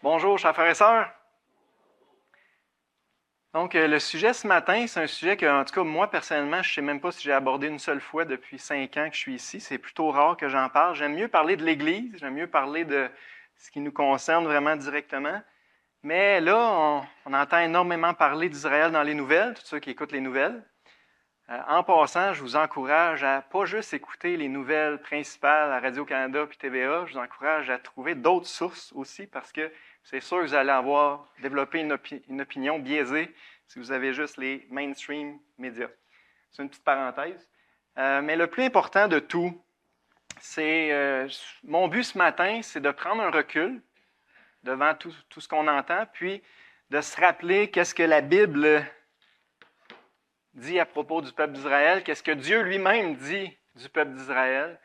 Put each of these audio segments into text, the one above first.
Bonjour, chers frères et sœurs. Donc, le sujet ce matin, c'est un sujet que, en tout cas, moi, personnellement, je ne sais même pas si j'ai abordé une seule fois depuis 5 ans que je suis ici. C'est plutôt rare que j'en parle. J'aime mieux parler de l'Église, j'aime mieux parler de ce qui nous concerne vraiment directement. Mais là, on entend énormément parler d'Israël dans les nouvelles, tous ceux qui écoutent les nouvelles. En passant, je vous encourage à pas juste écouter les nouvelles principales à Radio-Canada puis TVA, je vous encourage à trouver d'autres sources aussi parce que c'est sûr que vous allez développer une opinion biaisée si vous avez juste les mainstream médias. C'est une petite parenthèse. Mais le plus important de tout, c'est mon but ce matin, c'est de prendre un recul devant tout ce qu'on entend, puis de se rappeler qu'est-ce que la Bible dit à propos du peuple d'Israël, qu'est-ce que Dieu lui-même dit du peuple d'Israël,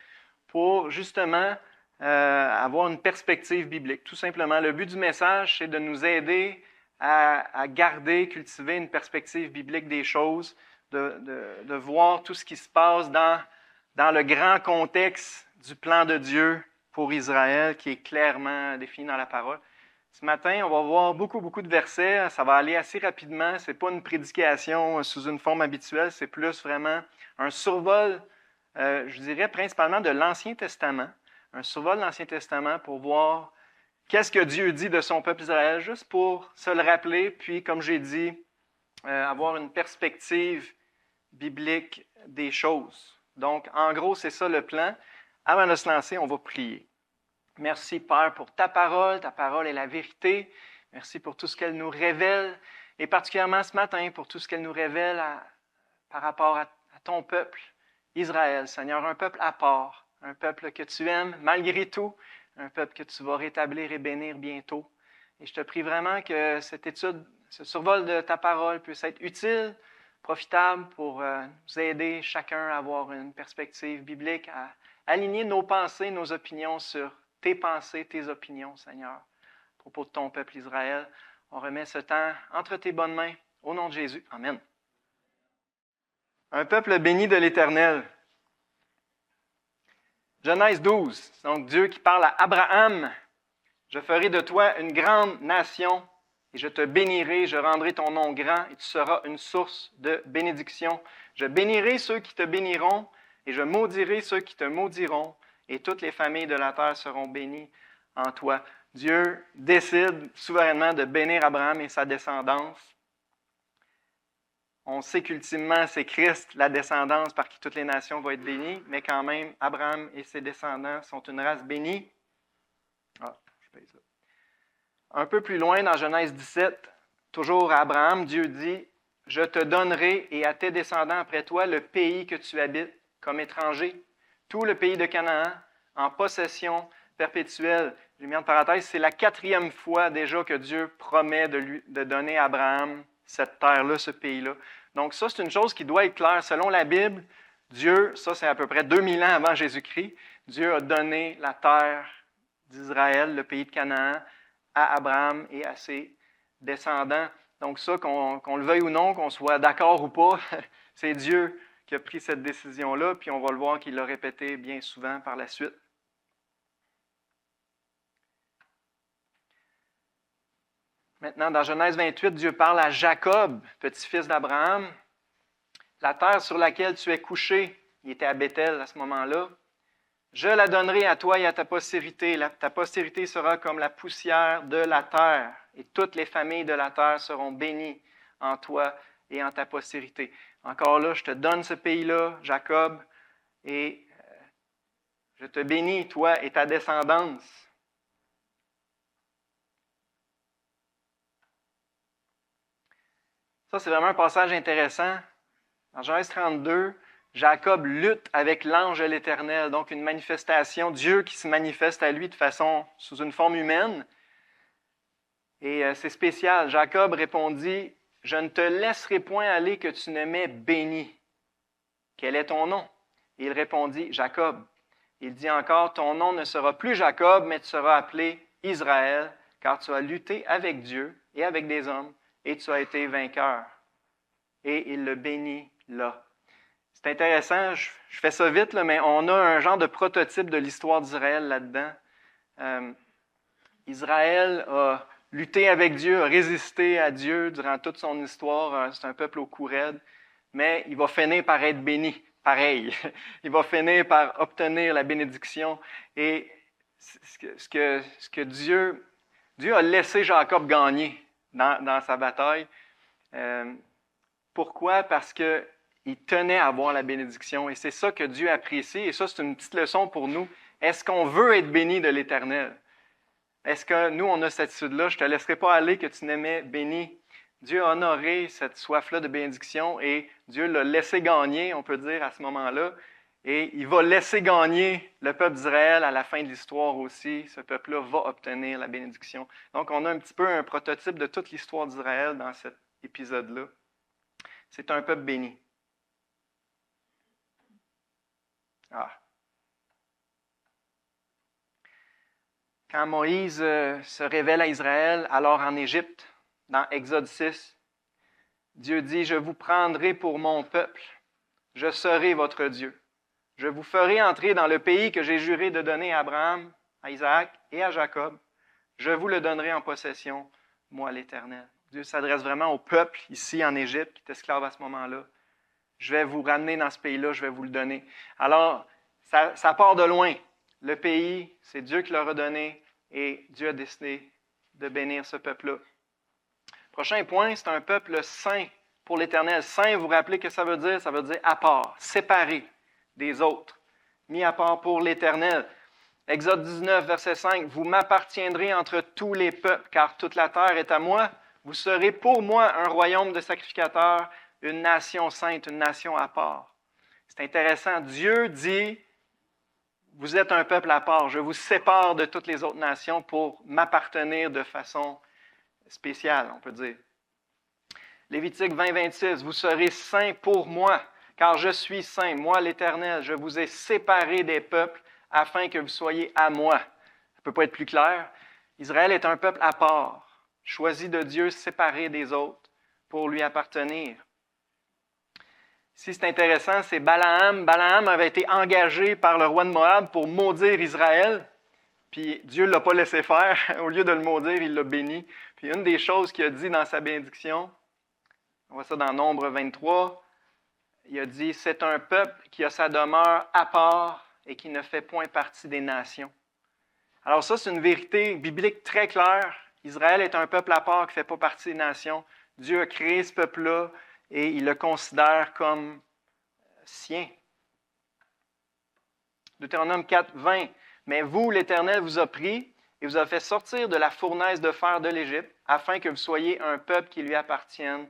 pour justement avoir une perspective biblique. Tout simplement, le but du message, c'est de nous aider à garder, cultiver une perspective biblique des choses, de voir tout ce qui se passe dans le grand contexte du plan de Dieu pour Israël, qui est clairement défini dans la parole. Ce matin, on va voir beaucoup de versets. Ça va aller assez rapidement. Ce n'est pas une prédication sous une forme habituelle, c'est plus vraiment un survol, je dirais principalement de l'Ancien Testament. Un survol de l'Ancien Testament pour voir qu'est-ce que Dieu dit de son peuple Israël, juste pour se le rappeler, puis, comme j'ai dit, avoir une perspective biblique des choses. Donc, en gros, c'est ça le plan. Avant de se lancer, on va prier. Merci, Père, pour ta parole. Ta parole est la vérité. Merci pour tout ce qu'elle nous révèle, et particulièrement ce matin, pour tout ce qu'elle nous révèle par rapport à ton peuple, Israël, Seigneur, un peuple à part, un peuple que tu aimes malgré tout, un peuple que tu vas rétablir et bénir bientôt. Et je te prie vraiment que cette étude, ce survol de ta parole puisse être utile, profitable pour nous aider chacun à avoir une perspective biblique, à aligner nos pensées, nos opinions sur tes pensées, tes opinions, Seigneur, à propos de ton peuple Israël. On remet ce temps entre tes bonnes mains, au nom de Jésus. Amen. Un peuple béni de l'Éternel. Genèse 12, donc Dieu qui parle à Abraham. Je ferai de toi une grande nation et je te bénirai, je rendrai ton nom grand et tu seras une source de bénédiction. Je bénirai ceux qui te béniront et je maudirai ceux qui te maudiront. Et toutes les familles de la terre seront bénies en toi. Dieu décide souverainement de bénir Abraham et sa descendance. On sait qu'ultimement, c'est Christ, la descendance par qui toutes les nations vont être bénies, mais quand même, Abraham et ses descendants sont une race bénie. Un peu plus loin, dans Genèse 17, toujours à Abraham, Dieu dit « Je te donnerai et à tes descendants après toi le pays que tu habites comme étranger. » Tout le pays de Canaan en possession perpétuelle. J'ai mis en parenthèse, c'est la 4e fois déjà que Dieu promet de donner à Abraham cette terre-là, ce pays-là. Donc ça, c'est une chose qui doit être claire. Selon la Bible, Dieu, ça c'est à peu près 2000 ans avant Jésus-Christ, Dieu a donné la terre d'Israël, le pays de Canaan, à Abraham et à ses descendants. Donc ça, qu'on le veuille ou non, qu'on soit d'accord ou pas, c'est Dieu qui a pris cette décision-là, puis on va le voir qu'il l'a répété bien souvent par la suite. Maintenant, dans Genèse 28, Dieu parle à Jacob, petit-fils d'Abraham. La terre sur laquelle tu es couché, il était à Béthel à ce moment-là, je la donnerai à toi et à ta postérité. Ta postérité sera comme la poussière de la terre, et toutes les familles de la terre seront bénies en toi et en ta postérité. Encore là, je te donne ce pays-là, Jacob, et je te bénis, toi et ta descendance. Ça, c'est vraiment un passage intéressant. Dans Genèse 32, Jacob lutte avec l'ange de l'Éternel, donc une manifestation, Dieu qui se manifeste à lui de façon, sous une forme humaine. Et c'est spécial. Jacob répondit, « Je ne te laisserai point aller que tu ne m'aies béni. Quel est ton nom? » Et il répondit, « Jacob. » Il dit encore, « Ton nom ne sera plus Jacob, mais tu seras appelé Israël, car tu as lutté avec Dieu et avec des hommes, et tu as été vainqueur. » Et il le bénit là. C'est intéressant, je fais ça vite, là, mais on a un genre de prototype de l'histoire d'Israël là-dedans. Israël a lutté avec Dieu, a résisté à Dieu durant toute son histoire. C'est un peuple au cou raide, mais il va finir par être béni, pareil. Il va finir par obtenir la bénédiction. Et ce que Dieu a laissé Jacob gagner dans sa bataille. Pourquoi? Parce qu'il tenait à avoir la bénédiction. Et c'est ça que Dieu apprécie. Et ça, c'est une petite leçon pour nous. Est-ce qu'on veut être béni de l'Éternel? Est-ce que nous, on a cette attitude-là? Je ne te laisserai pas aller que tu n'aimais béni. Dieu a honoré cette soif-là de bénédiction et Dieu l'a laissé gagner, on peut dire, à ce moment-là. Et il va laisser gagner le peuple d'Israël à la fin de l'histoire aussi. Ce peuple-là va obtenir la bénédiction. Donc, on a un petit peu un prototype de toute l'histoire d'Israël dans cet épisode-là. C'est un peuple béni. Quand Moïse se révèle à Israël, alors en Égypte, dans Exode 6, Dieu dit « Je vous prendrai pour mon peuple, je serai votre Dieu. Je vous ferai entrer dans le pays que j'ai juré de donner à Abraham, à Isaac et à Jacob. Je vous le donnerai en possession, moi l'Éternel. » Dieu s'adresse vraiment au peuple ici en Égypte, qui est esclave à ce moment-là. Je vais vous ramener dans ce pays-là, je vais vous le donner. Alors, ça part de loin. Le pays, c'est Dieu qui l'a redonné et Dieu a décidé de bénir ce peuple-là. Prochain point, c'est un peuple saint pour l'Éternel. Saint, vous vous rappelez que ça veut dire? Ça veut dire à part, séparé des autres, mis à part pour l'Éternel. Exode 19, verset 5, « Vous m'appartiendrez entre tous les peuples, car toute la terre est à moi. Vous serez pour moi un royaume de sacrificateurs, une nation sainte, une nation à part. » C'est intéressant. Dieu dit, « Vous êtes un peuple à part. Je vous sépare de toutes les autres nations pour m'appartenir de façon spéciale, on peut dire. » Lévitique 20, 26, « Vous serez saints pour moi, car je suis saint, moi l'Éternel. Je vous ai séparés des peuples afin que vous soyez à moi. » Ça ne peut pas être plus clair. Israël est un peuple à part, choisi de Dieu, séparé des autres pour lui appartenir. Ici, c'est intéressant, c'est Balaam. Balaam avait été engagé par le roi de Moab pour maudire Israël. Puis Dieu ne l'a pas laissé faire. Au lieu de le maudire, il l'a béni. Puis une des choses qu'il a dit dans sa bénédiction, on voit ça dans Nombre 23, il a dit « C'est un peuple qui a sa demeure à part et qui ne fait point partie des nations. » Alors ça, c'est une vérité biblique très claire. Israël est un peuple à part qui ne fait pas partie des nations. Dieu a créé ce peuple-là et il le considère comme sien. Deutéronome 4, 20. « Mais vous, l'Éternel vous a pris et vous a fait sortir de la fournaise de fer de l'Égypte, afin que vous soyez un peuple qui lui appartienne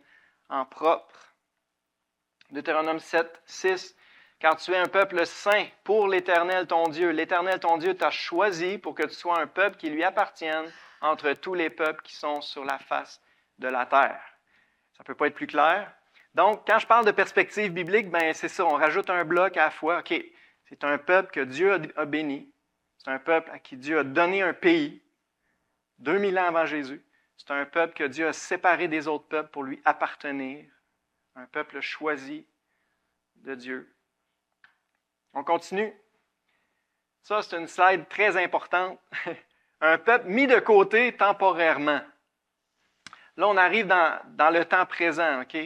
en propre. » Deutéronome 7, 6. « Car tu es un peuple saint pour l'Éternel ton Dieu. L'Éternel ton Dieu t'a choisi pour que tu sois un peuple qui lui appartienne entre tous les peuples qui sont sur la face de la terre. » Ça ne peut pas être plus clair. Donc, quand je parle de perspective biblique, ben c'est ça, on rajoute un bloc à la fois. OK, c'est un peuple que Dieu a béni. C'est un peuple à qui Dieu a donné un pays, 2000 ans avant Jésus. C'est un peuple que Dieu a séparé des autres peuples pour lui appartenir. Un peuple choisi de Dieu. On continue. Ça, c'est une slide très importante. Un peuple mis de côté temporairement. Là, on arrive dans le temps présent. OK?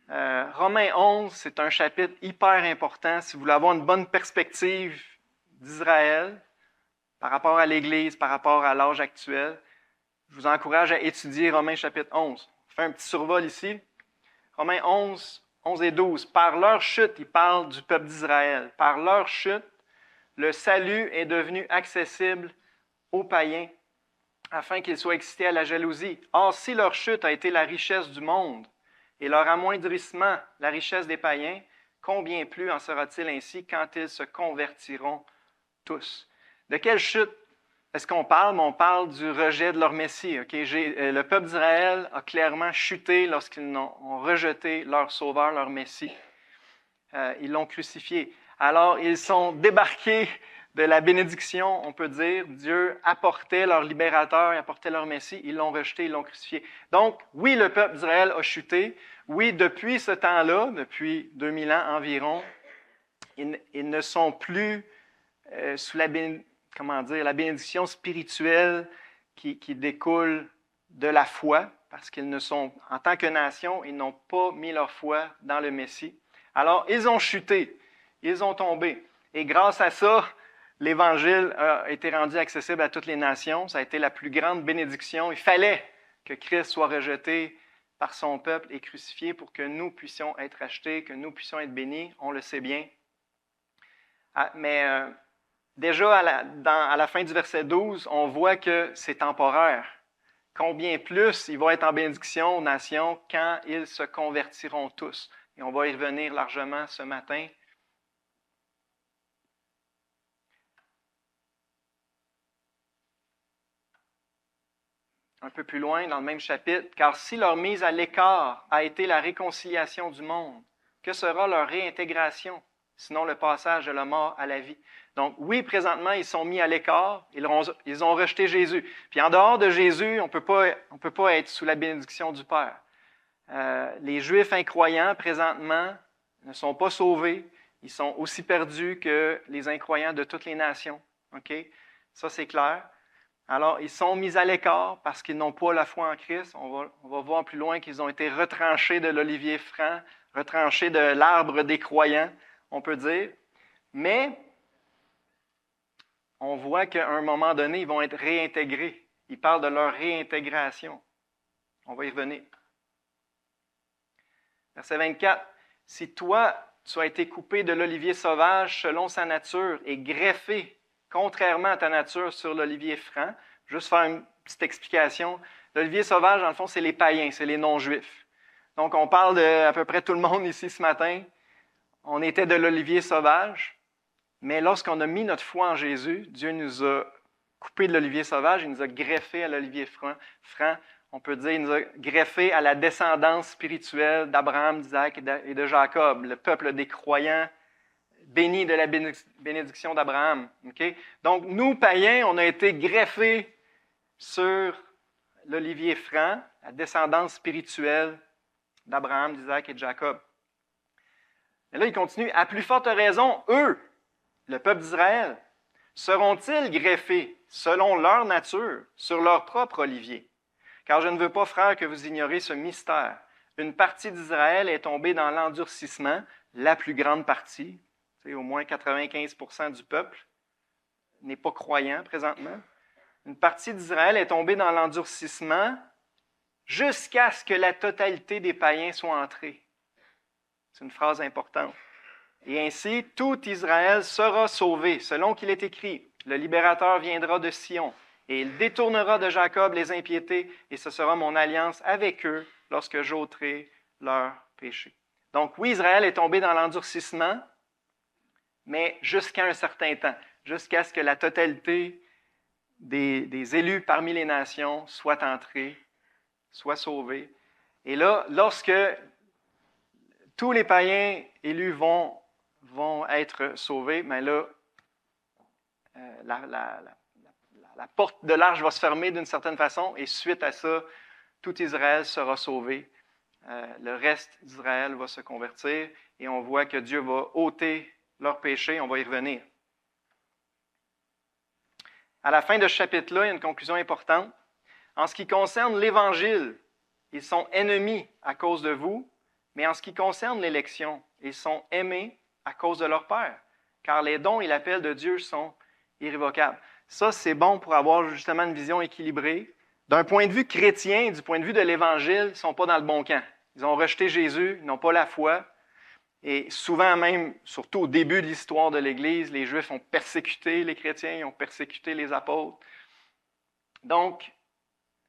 Romains 11, c'est un chapitre hyper important si vous voulez avoir une bonne perspective d'Israël par rapport à l'Église, par rapport à l'âge actuel. Je vous encourage à étudier Romains chapitre 11. On fait un petit survol ici. Romains 11, 11 et 12. Par leur chute, il parle du peuple d'Israël. Par leur chute, le salut est devenu accessible aux païens afin qu'ils soient excités à la jalousie. Or, si leur chute a été la richesse du monde et leur amoindrissement la richesse des païens, combien plus en sera-t-il ainsi quand ils se convertiront tous? De quelle chute est-ce qu'on parle? On parle du rejet de leur Messie. Okay? Le peuple d'Israël a clairement chuté lorsqu'ils ont rejeté leur Sauveur, leur Messie. Ils l'ont crucifié. Alors, ils sont débarqués de la bénédiction, on peut dire. Dieu apportait leur libérateur, apportait leur Messie. Ils l'ont rejeté, ils l'ont crucifié. Donc, oui, le peuple d'Israël a chuté. Oui, depuis ce temps-là, depuis 2000 ans environ, ils ne sont plus sous la bénédiction spirituelle qui découle de la foi, parce qu'ils ne sont, en tant que nation, ils n'ont pas mis leur foi dans le Messie. Alors, ils ont chuté, ils ont tombé. Et grâce à ça, l'Évangile a été rendu accessible à toutes les nations. Ça a été la plus grande bénédiction. Il fallait que Christ soit rejeté par son peuple et crucifié pour que nous puissions être achetés, que nous puissions être bénis. On le sait bien. Mais déjà, à la fin du verset 12, on voit que c'est temporaire. Combien plus ils vont être en bénédiction aux nations quand ils se convertiront tous. Et on va y revenir largement ce matin. Un peu plus loin, dans le même chapitre, « Car si leur mise à l'écart a été la réconciliation du monde, que sera leur réintégration, sinon le passage de la mort à la vie? » Donc oui, présentement, ils sont mis à l'écart, ils ont rejeté Jésus. Puis en dehors de Jésus, on ne peut pas être sous la bénédiction du Père. Les Juifs incroyants, présentement, ne sont pas sauvés. Ils sont aussi perdus que les incroyants de toutes les nations. Okay? Ça, c'est clair. Alors, ils sont mis à l'écart parce qu'ils n'ont pas la foi en Christ. On va voir plus loin qu'ils ont été retranchés de l'olivier franc, retranchés de l'arbre des croyants, on peut dire. Mais on voit qu'à un moment donné, ils vont être réintégrés. Il parle de leur réintégration. On va y revenir. Verset 24. « Si toi, tu as été coupé de l'olivier sauvage selon sa nature et greffé, contrairement à ta nature, sur l'olivier franc. » Juste faire une petite explication. L'olivier sauvage, dans le fond, c'est les païens, c'est les non-juifs. Donc, on parle de à peu près tout le monde ici ce matin. On était de l'olivier sauvage, mais lorsqu'on a mis notre foi en Jésus, Dieu nous a coupé de l'olivier sauvage, il nous a greffé à l'olivier franc. On peut dire, il nous a greffé à la descendance spirituelle d'Abraham, d'Isaac et de Jacob, le peuple des croyants, béni de la bénédiction d'Abraham. Okay? Donc, nous, païens, on a été greffés sur l'olivier franc, la descendance spirituelle d'Abraham, d'Isaac et de Jacob. Et là, il continue. « À plus forte raison, eux, le peuple d'Israël, seront-ils greffés selon leur nature sur leur propre olivier? Car je ne veux pas, frères, que vous ignoriez ce mystère. Une partie d'Israël est tombée dans l'endurcissement, la plus grande partie. Au moins 95% du peuple n'est pas croyant présentement. Une partie d'Israël est tombée dans l'endurcissement jusqu'à ce que la totalité des païens soit entrée. » C'est une phrase importante. « Et ainsi, tout Israël sera sauvé, selon qu'il est écrit. Le libérateur viendra de Sion, et il détournera de Jacob les impiétés, et ce sera mon alliance avec eux lorsque j'ôterai leurs péchés. » Donc oui, Israël est tombé dans l'endurcissement, mais jusqu'à un certain temps, jusqu'à ce que la totalité des élus parmi les nations soient entrés, soient sauvés. Et là, lorsque tous les païens élus vont être sauvés, mais là, la porte de l'arche va se fermer d'une certaine façon, et suite à ça, tout Israël sera sauvé. Le reste d'Israël va se convertir, et on voit que Dieu va ôter leurs péchés. On va y revenir. À la fin de ce chapitre-là, il y a une conclusion importante. En ce qui concerne l'Évangile, ils sont ennemis à cause de vous, mais en ce qui concerne l'élection, ils sont aimés à cause de leur Père, car les dons et l'appel de Dieu sont irrévocables. Ça, c'est bon pour avoir justement une vision équilibrée. D'un point de vue chrétien, du point de vue de l'Évangile, ils ne sont pas dans le bon camp. Ils ont rejeté Jésus, ils n'ont pas la foi. Et souvent même, surtout au début de l'histoire de l'Église, les Juifs ont persécuté les chrétiens, ils ont persécuté les apôtres. Donc,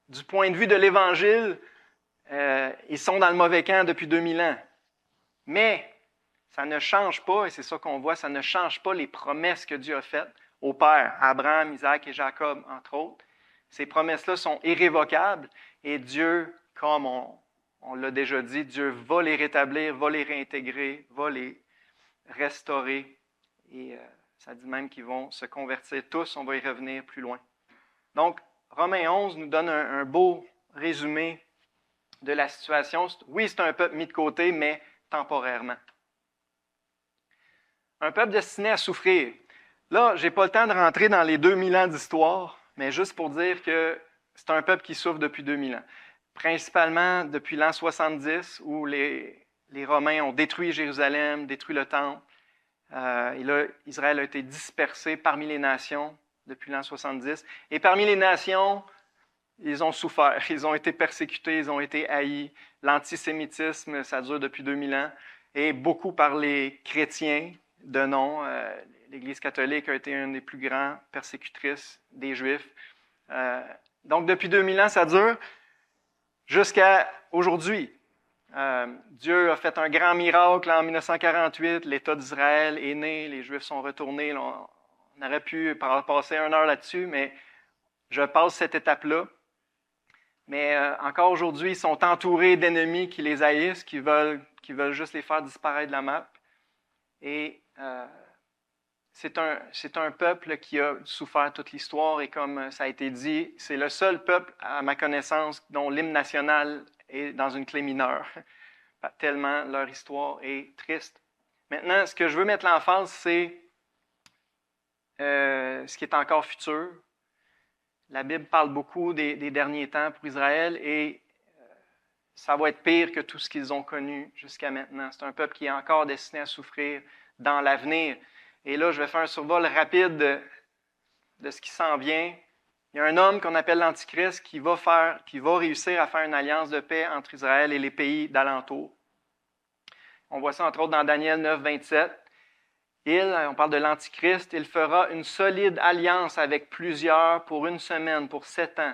du point de vue de l'Évangile, ils sont dans le mauvais camp depuis 2000 ans. Mais ça ne change pas, et c'est ça qu'on voit, ça ne change pas les promesses que Dieu a faites aux pères, Abraham, Isaac et Jacob, entre autres. Ces promesses-là sont irrévocables, et Dieu, comme on l'a déjà dit, Dieu va les rétablir, va les réintégrer, va les restaurer. Et ça dit même qu'ils vont se convertir tous. On va y revenir plus loin. Donc, Romains 11 nous donne un beau résumé de la situation. Oui, c'est un peuple mis de côté, mais temporairement. Un peuple destiné à souffrir. Là, je n'ai pas le temps de rentrer dans les 2000 ans d'histoire, mais juste pour dire que c'est un peuple qui souffre depuis 2000 ans. Principalement depuis l'an 70, où les Romains ont détruit Jérusalem, détruit le temple. Et là, Israël a été dispersé parmi les nations depuis l'an 70. Et parmi les nations, ils ont souffert, ils ont été persécutés, ils ont été haïs. L'antisémitisme, ça dure depuis 2000 ans. Et beaucoup par les chrétiens de nom. L'Église catholique a été une des plus grandes persécutrices des Juifs. Donc, depuis 2000 ans, ça dure jusqu'à aujourd'hui. Dieu a fait un grand miracle en 1948. L'État d'Israël est né, les Juifs sont retournés. On aurait pu passer 1 heure là-dessus, mais je passe cette étape-là. Mais encore aujourd'hui, ils sont entourés d'ennemis qui les haïssent, qui veulent juste les faire disparaître de la map. Et c'est un peuple qui a souffert toute l'histoire. Et comme ça a été dit, c'est le seul peuple, à ma connaissance, dont l'hymne national est dans une clé mineure. Tellement leur histoire est triste. Maintenant, ce que je veux mettre l'emphase, c'est ce qui est encore futur. La Bible parle beaucoup des derniers temps pour Israël et ça va être pire que tout ce qu'ils ont connu jusqu'à maintenant. C'est un peuple qui est encore destiné à souffrir dans l'avenir. Et là, je vais faire un survol rapide de ce qui s'en vient. Il y a un homme qu'on appelle l'Antichrist qui va réussir à faire une alliance de paix entre Israël et les pays d'alentour. On voit ça entre autres dans Daniel 9, 27. On parle de l'Antichrist, il fera une solide alliance avec plusieurs pour 1 semaine, pour 7 ans.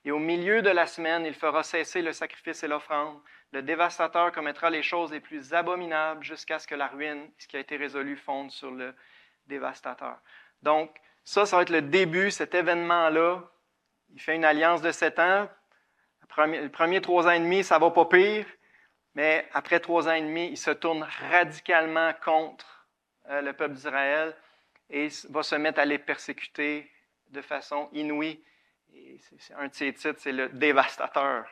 Et au milieu de la semaine, il fera cesser le sacrifice et l'offrande. Le dévastateur commettra les choses les plus abominables jusqu'à ce que la ruine, ce qui a été résolu, fonde sur le dévastateur. Donc, ça va être le début, cet événement-là. Il fait une alliance de 7 ans. Les premiers 3 ans et demi, ça ne va pas pire. Mais après 3 ans et demi, il se tourne radicalement contre le peuple d'Israël et va se mettre à les persécuter de façon inouïe. Et un de ses titres, c'est le dévastateur.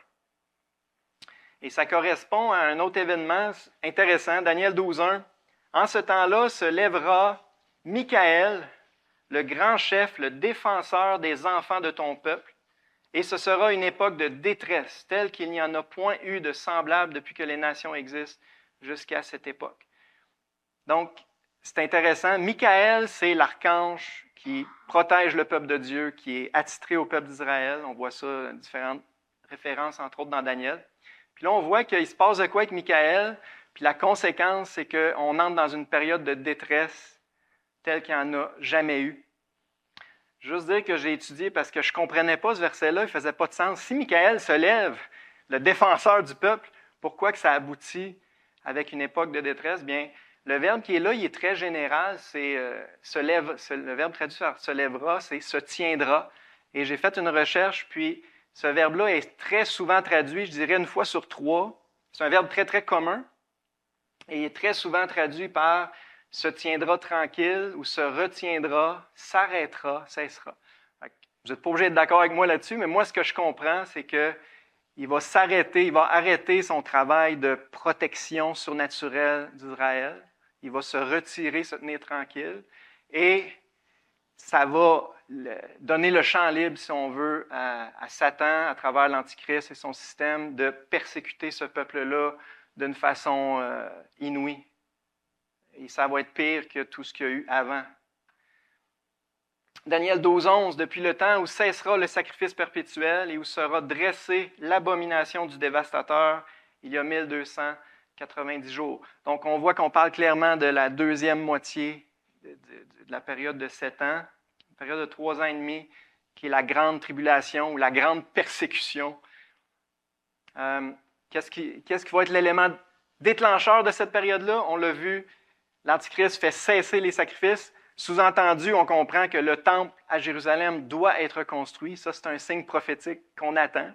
Et ça correspond à un autre événement intéressant, Daniel 12.1. En ce temps-là se lèvera Michaël, le grand chef, le défenseur des enfants de ton peuple, et ce sera une époque de détresse, telle qu'il n'y en a point eu de semblable depuis que les nations existent jusqu'à cette époque. Donc, c'est intéressant. Michaël, c'est l'archange qui protège le peuple de Dieu, qui est attitré au peuple d'Israël. On voit ça dans différentes références, entre autres dans Daniel. Puis là, on voit qu'il se passe de quoi avec Michaël. Puis la conséquence, c'est qu'on entre dans une période de détresse telle qu'il n'y en a jamais eu. Juste dire que j'ai étudié parce que je ne comprenais pas ce verset-là, il ne faisait pas de sens. Si Michaël se lève, le défenseur du peuple, pourquoi que ça aboutit avec une époque de détresse? Bien, le verbe qui est là, il est très général, c'est le verbe traduit par se lèvera, c'est se tiendra. Et j'ai fait une recherche, puis ce verbe-là est très souvent traduit, je dirais 1 fois sur 3. C'est un verbe très, très commun. Et il est très souvent traduit par se tiendra tranquille ou se retiendra, s'arrêtera, cessera. Vous n'êtes pas obligé d'être d'accord avec moi là-dessus, mais moi, ce que je comprends, c'est qu'il va s'arrêter, il va arrêter son travail de protection surnaturelle d'Israël. Il va se retirer, se tenir tranquille. Et ça va donner le champ libre, si on veut, à Satan, à travers l'Antichrist et son système, de persécuter ce peuple-là d'une façon inouïe. Et ça va être pire que tout ce qu'il y a eu avant. Daniel 12.11, depuis le temps où cessera le sacrifice perpétuel et où sera dressée l'abomination du dévastateur, il y a 1290 jours. Donc, on voit qu'on parle clairement de la deuxième moitié de la période de 7 ans, une période de 3 ans et demi, qui est la grande tribulation ou la grande persécution. Qu'est-ce qui va être l'élément déclencheur de cette période-là? On l'a vu, l'Antichrist fait cesser les sacrifices. Sous-entendu, on comprend que le temple à Jérusalem doit être reconstruit. Ça, c'est un signe prophétique qu'on attend.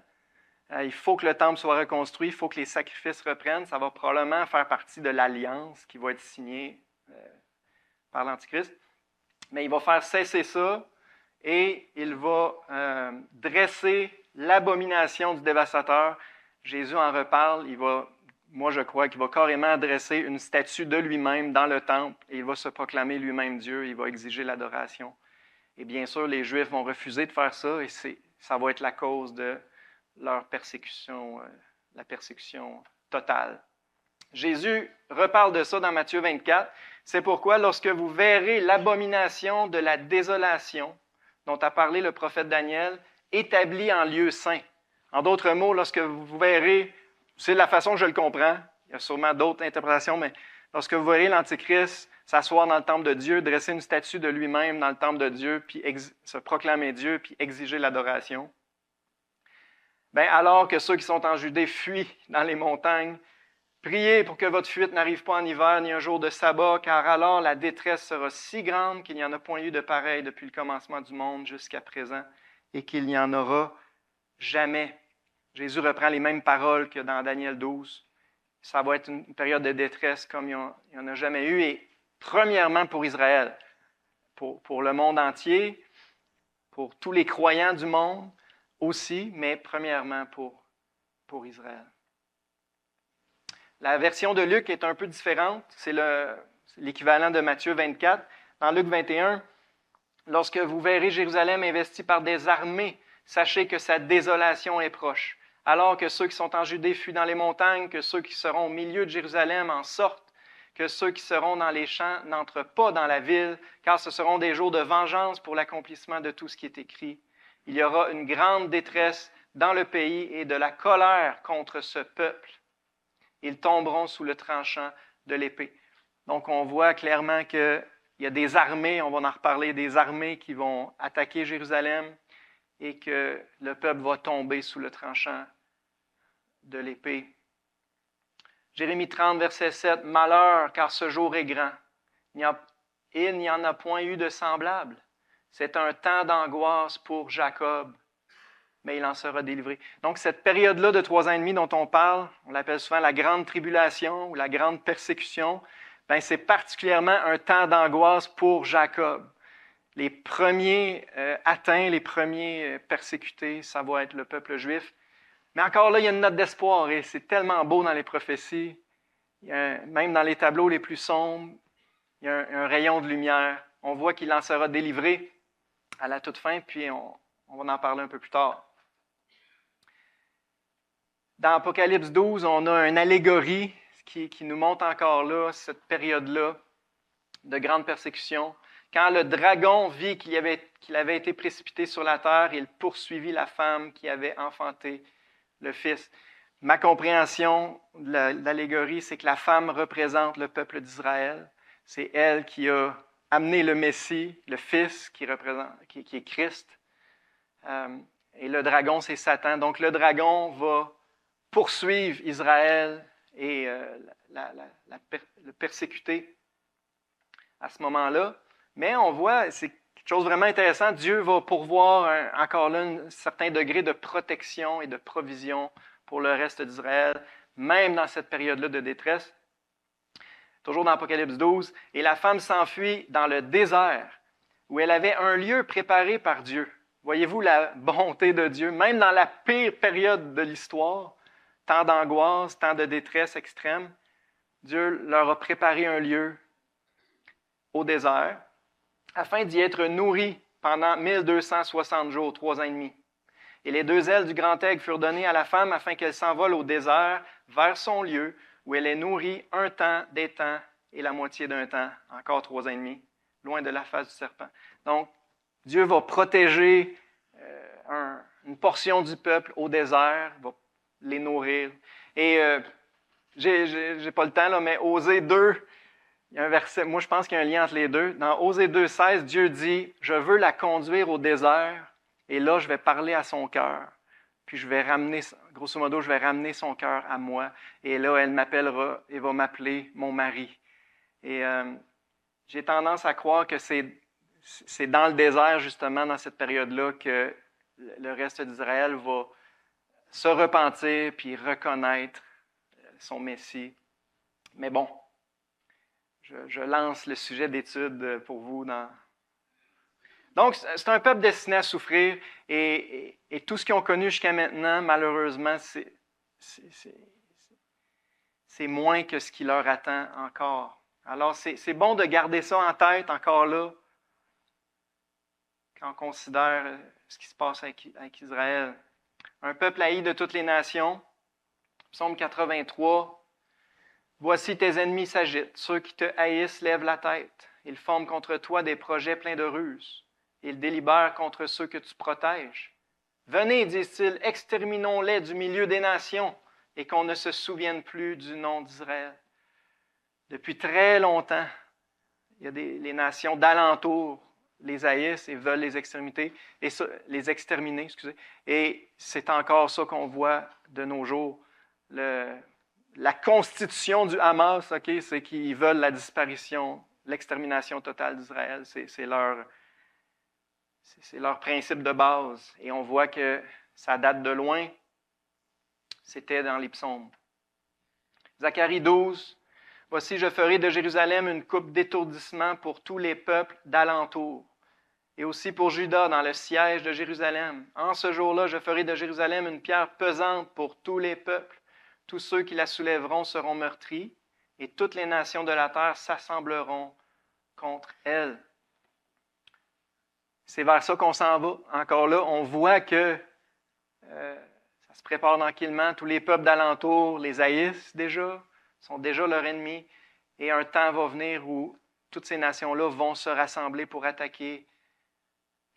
Il faut que le temple soit reconstruit, il faut que les sacrifices reprennent. Ça va probablement faire partie de l'alliance qui va être signée par l'Antichrist. Mais il va faire cesser ça et il va dresser l'abomination du dévastateur. Jésus en reparle, moi je crois qu'il va carrément dresser une statue de lui-même dans le temple et il va se proclamer lui-même Dieu, il va exiger l'adoration. Et bien sûr, les Juifs vont refuser de faire ça et ça va être la cause de leur persécution, la persécution totale. Jésus reparle de ça dans Matthieu 24. C'est pourquoi, lorsque vous verrez l'abomination de la désolation dont a parlé le prophète Daniel, établie en lieu saint. En d'autres mots, lorsque vous verrez, c'est la façon que je le comprends, il y a sûrement d'autres interprétations, mais lorsque vous verrez l'Antichrist s'asseoir dans le temple de Dieu, dresser une statue de lui-même dans le temple de Dieu, puis se proclamer Dieu, puis exiger l'adoration, bien, alors que ceux qui sont en Judée fuient dans les montagnes, priez pour que votre fuite n'arrive pas en hiver ni un jour de sabbat, car alors la détresse sera si grande qu'il n'y en a point eu de pareil depuis le commencement du monde jusqu'à présent, et qu'il n'y en aura jamais. Jésus reprend les mêmes paroles que dans Daniel 12. Ça va être une période de détresse comme il n'y en a jamais eu, et premièrement pour Israël, pour le monde entier, pour tous les croyants du monde aussi, mais premièrement pour Israël. La version de Luc est un peu différente, c'est l'équivalent de Matthieu 24. Dans Luc 21, lorsque vous verrez Jérusalem investie par des armées, sachez que sa désolation est proche. Alors que ceux qui sont en Judée fuient dans les montagnes, que ceux qui seront au milieu de Jérusalem en sortent, que ceux qui seront dans les champs n'entrent pas dans la ville, car ce seront des jours de vengeance pour l'accomplissement de tout ce qui est écrit. Il y aura une grande détresse dans le pays et de la colère contre ce peuple. Ils tomberont sous le tranchant de l'épée. Donc, on voit clairement qu'il y a des armées, on va en reparler, des armées qui vont attaquer Jérusalem et que le peuple va tomber sous le tranchant de l'épée. Jérémie 30, verset 7, « Malheur, car ce jour est grand. Il n'y en a point eu de semblable. C'est un temps d'angoisse pour Jacob, mais il en sera délivré. » Donc, cette période-là de 3 ans et demi dont on parle, on l'appelle souvent la grande tribulation ou la grande persécution, bien, c'est particulièrement un temps d'angoisse pour Jacob. Les premiers atteints, les premiers persécutés, ça va être le peuple juif. Mais encore là, il y a une note d'espoir et c'est tellement beau dans les prophéties. Même dans les tableaux les plus sombres, il y a un rayon de lumière. On voit qu'il en sera délivré à la toute fin, puis on va en parler un peu plus tard. Dans Apocalypse 12, on a une allégorie qui nous montre encore là cette période-là de grande persécution. Quand le dragon vit qu'il avait été précipité sur la terre, il poursuivit la femme qui avait enfanté le Fils. Ma compréhension de l'allégorie, c'est que la femme représente le peuple d'Israël. C'est elle qui a amené le Messie, le Fils, qui est Christ. Et le dragon, c'est Satan. Donc le dragon va poursuivre Israël et le persécuter à ce moment-là. Mais on voit, c'est quelque chose de vraiment intéressant, Dieu va pourvoir encore là un certain degré de protection et de provision pour le reste d'Israël, même dans cette période-là de détresse. Toujours dans Apocalypse 12, « Et la femme s'enfuit dans le désert, où elle avait un lieu préparé par Dieu. » Voyez-vous la bonté de Dieu, même dans la pire période de l'histoire, temps d'angoisse, temps de détresse extrême, Dieu leur a préparé un lieu au désert, afin d'y être nourris pendant 1260 jours, 3 ans et demi. Et les 2 ailes du grand aigle furent données à la femme afin qu'elle s'envole au désert vers son lieu, où elle est nourrie un temps, des temps et la moitié d'un temps, encore 3 ans et demi, loin de la face du serpent. Donc, Dieu va protéger une portion du peuple au désert, va les nourrir. Et j'ai pas le temps, là, mais Osée 2, il y a un verset, moi je pense qu'il y a un lien entre les deux. Dans Osée 2,16, Dieu dit « Je veux la conduire au désert, et là je vais parler à son cœur. Puis je vais ramener, grosso modo, je vais ramener son cœur à moi. Et là, elle m'appellera et va m'appeler mon mari. » Et j'ai tendance à croire que c'est dans le désert, justement, dans cette période-là, que le reste d'Israël va se repentir puis reconnaître son Messie. Mais bon, je lance le sujet d'étude pour vous. Donc, c'est un peuple destiné à souffrir et tout ce qu'ils ont connu jusqu'à maintenant, malheureusement, c'est moins que ce qui leur attend encore. Alors, c'est bon de garder ça en tête encore là. quand on considère ce qui se passe avec Israël. Un peuple haï de toutes les nations. Psaume 83. Voici tes ennemis s'agitent. Ceux qui te haïssent lèvent la tête. Ils forment contre toi des projets pleins de ruses. Ils délibèrent contre ceux que tu protèges. Venez, disent-ils, exterminons-les du milieu des nations et qu'on ne se souvienne plus du nom d'Israël. Depuis très longtemps, il y a les nations d'alentour les haïssent et veulent les exterminer. Et c'est encore ça qu'on voit de nos jours. La constitution du Hamas, c'est qu'ils veulent la disparition, l'extermination totale d'Israël. C'est leur principe de base. Et on voit que ça date de loin. C'était dans les psaumes. Zacharie 12. Voici, je ferai de Jérusalem une coupe d'étourdissement pour tous les peuples d'alentour, et aussi pour Juda dans le siège de Jérusalem. En ce jour-là, je ferai de Jérusalem une pierre pesante pour tous les peuples. Tous ceux qui la soulèveront seront meurtris, et toutes les nations de la terre s'assembleront contre elle. C'est vers ça qu'on s'en va. Encore là, on voit que ça se prépare tranquillement. Tous les peuples d'alentour les haïssent déjà, sont déjà leurs ennemis. Et un temps va venir où toutes ces nations-là vont se rassembler pour attaquer